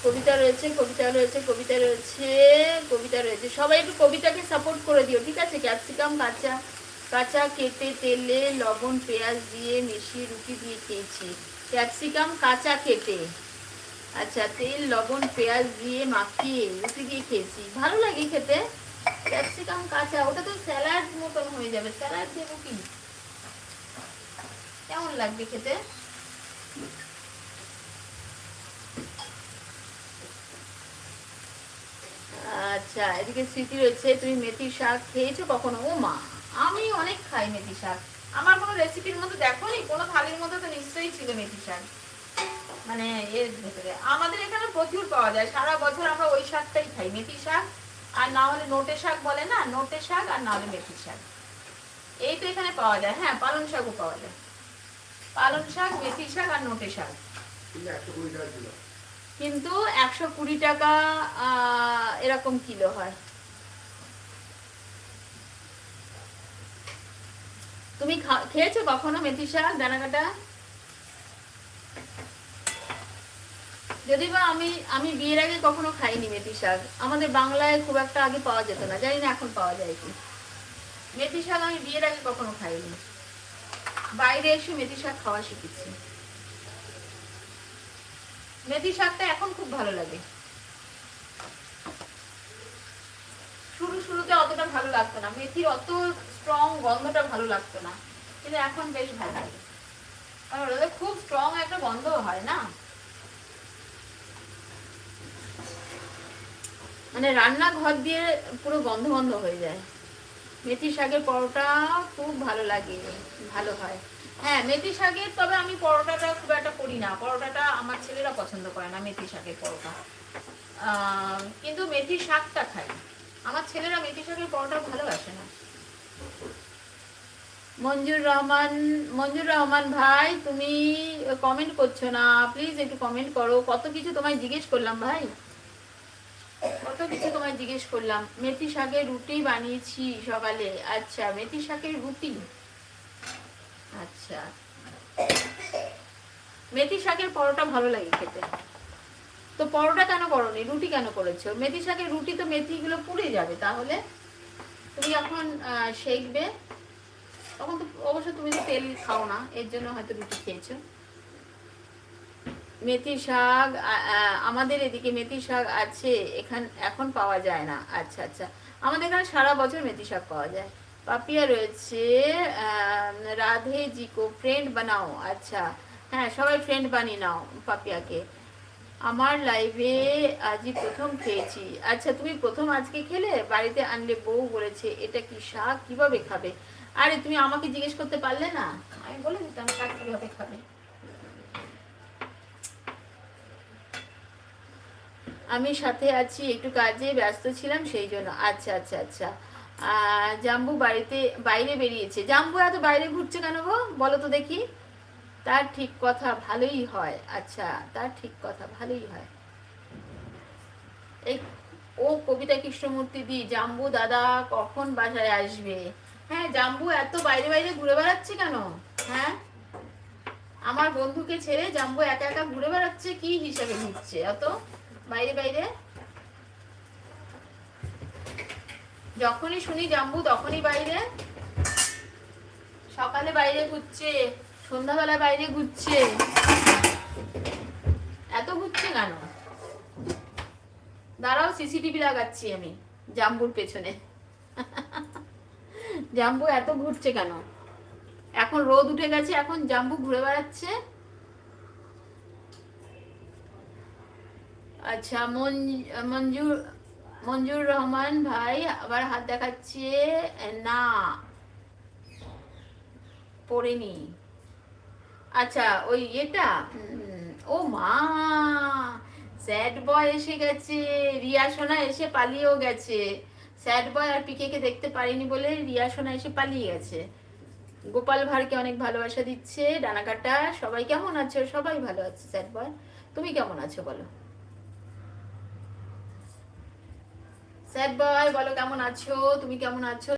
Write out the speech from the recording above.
কবিতা রয়েছে, কবিতা রয়েছে, কবিতা রয়েছে, কবিতা রয়েছে। সবাই একটু কবিতাকে সাপোর্ট করে দিও, ঠিক আছে? ক্যাপসিকাম কাঁচা কাঁচা কেটে তেলে লবণ পেঁয়াজ দিয়ে মিশিয়ে রুটি দিয়ে খেয়েছি। ক্যাপসিকাম কাঁচা কেটে, আচ্ছা, তেল লবণ পেঁয়াজ দিয়ে মাখিয়ে রুটি দিয়ে খেয়েছি। ভালো লাগে খেতে ক্যাপসিকাম কাঁচা। ওটা তো স্যালাড মতন হয়ে যাবে। স্যালাড দেবো কি? কেমন লাগবে খেতে? আচ্ছা, এদিকে স্মৃতি রয়েছে, তুমি মেথি শাক খেয়েছো কখনো? ও মা, আমি অনেক খাই মেথি শাক। আমার কোনো রেসিপির মধ্যে দেখো নি, কোনো থালির মধ্যে তো নিশ্চয়ই ছিল মেথি শাক। মানে এর ভেতরে আমাদের এখানে প্রচুর পাওয়া যায়, সারা বছর আমরা ওই শাকটাই খাই, মেথি শাক। আর না হলে নোটে শাক বলে না, নোটে শাক, আর না হলে মেথি শাক। এই তো এখানে পাওয়া যায়। হ্যাঁ, পালং শাকও পাওয়া যায়। পালং শাক, মেথি শাক আর নোটে শাক। কিন্তু 120 টাকা এরকম কিলো হয়। তুমি খেয়েছো কখনো মেথি শাক দানা কাটা? যদি বা আমি আমি বিয়ের আগে কখনো খাইনি মেথি শাক। আমাদের বাংলায় খুব একটা আগে পাওয়া যেত না, জানি না এখন পাওয়া যায় কি। মেথি শাক আমি বিয়ের আগে কখনো খাইনি, বাইরে এসে মেথি শাক খাওয়া শিখেছি। মেথি শাকটা এখন খুব ভালো লাগে। শুরুতে অতটা ভালো লাগতো না, মেথির অত স্ট্রং গন্ধটা ভালো লাগতো না, কিন্তু এখন বেশ ভালো লাগে। আর ওদের খুব স্ট্রং একটা গন্ধ হয় না, মানে রান্নাঘর দিয়ে পুরো গন্ধ গন্ধ হয়ে যায়। মেথি শাকের পরোটা খুব ভালো লাগে, ভালো হয়। হ্যাঁ, মেথি শাকের, তবে আমি পরোটাটা খুব একটা করি না। পরোটাটা আমার ছেলেরা পছন্দ করে না, মেথি শাকের পরোটা। কিন্তু মেথি শাকটা খাই। আমার ছেলেরা মেথি শাকের পরোটা ভালোবাসে না। মঞ্জুর রহমান ভাই, তুমি কমেন্ট করছো না, প্লিজ একটু কমেন্ট করো। কত কিছু তোমায় জিজ্ঞেস করলাম ভাই, কত কিছু তোমায় জিজ্ঞেস করলাম। মেথি শাকের রুটি বানিয়েছি সকালে। আচ্ছা, মেথি শাকের রুটি, আচ্ছা। মেথি শাকের পরোটা ভালো লাগে খেতে। তো পরোটা কেন করোনি, রুটি কেন করেছো? মেথি শাকের রুটি তো মেথিগুলো পুড়ে যাবে, তাহলে তুমি যখন সেকবে তখন তো অবশ্য তুমি তো তেল খাও না, এর জন্য হয়তো রুটি খেয়েছো। মেথি শাক আমাদের এদিকে মেথি শাক আছে, এখন পাওয়া যায় না। আচ্ছা আচ্ছা, আমাদের এখানে সারা বছর মেথি শাক পাওয়া যায়। পাপিয়া রয়েছে, রাধে জি কো ফ্রেন্ড বানাও। আচ্ছা, হ্যাঁ, সবাই ফ্রেন্ড বানিয়ে নাও পাপিয়াকে। আমার লাইভে আজই প্রথম খেয়েছি। আচ্ছা, তুমি প্রথম আজকে খেলে? বাড়িতে আনলে বউ বলেছে এটা কি শাক, কিভাবে খাবে? আরে তুমি আমাকে জিজ্ঞেস করতে পারলে না, আমি বলে দিতাম শাক কিভাবে খাবে। আমি সাথে আছি, একটু কাজে ব্যস্ত ছিলাম সেই জন্য। আচ্ছা আচ্ছা আচ্ছা। জাম্বু বাইরে বেরিয়েছে। জাম্বু এত বাইরে ঘুরছে কেন গো, বলো তো দেখি। তার ঠিক কথা, ভালোই হয়। আচ্ছা, তার ঠিক কথা, ভালোই হয়। এই ও কবিতা কৃষ্ণমূর্তি দি, জাম্বু দাদা কখন বাসায় আসবে? হ্যাঁ, জাম্বু এত বাইরে বাইরে ঘুরে বেড়াচ্ছে কেন? হ্যাঁ, আমার বন্ধুকে ছেড়ে জাম্বু একা একা ঘুরে বেড়াচ্ছে, কি হিসাবে ঘুরছে অত বাইরে বাইরে? যখনই শুনি জাম্বু তখনই বাইরে। সকালে বাইরে ঘুরছে, সন্ধ্যাবেলা বাইরে ঘুরছে, এত ঘুরছে কেন? দাঁড়াও, সিসিটিভি লাগাচ্ছি আমি জাম্বুর পেছনে। জাম্বু এত ঘুরছে কেন? এখন রোদ উঠে গেছে, এখন জাম্বু ঘুরে বেড়াচ্ছে। আচ্ছা, মঞ্জুর মঞ্জুর রহমান ভাই আবার হাত দেখাচ্ছে। না, পড়েনি। আচ্ছা, ওই এটা, ও মা, স্যাড বয় এসে গেছে। রিয়া সোনা এসে পালিয়েও গেছে। স্যাড বয় আর পিকেকে দেখতে পারিনি বলে রিয়া সোনা এসে পালিয়ে গেছে। গোপাল ভাঁড়কে অনেক ভালোবাসা দিচ্ছে। ডানাকাটা সবাই কেমন আছো? সবাই ভালো আছে। স্যাড বয়, তুমি কেমন আছো বলো? স্যাড বয় বলো কেমন আছো, তুমি কেমন আছো?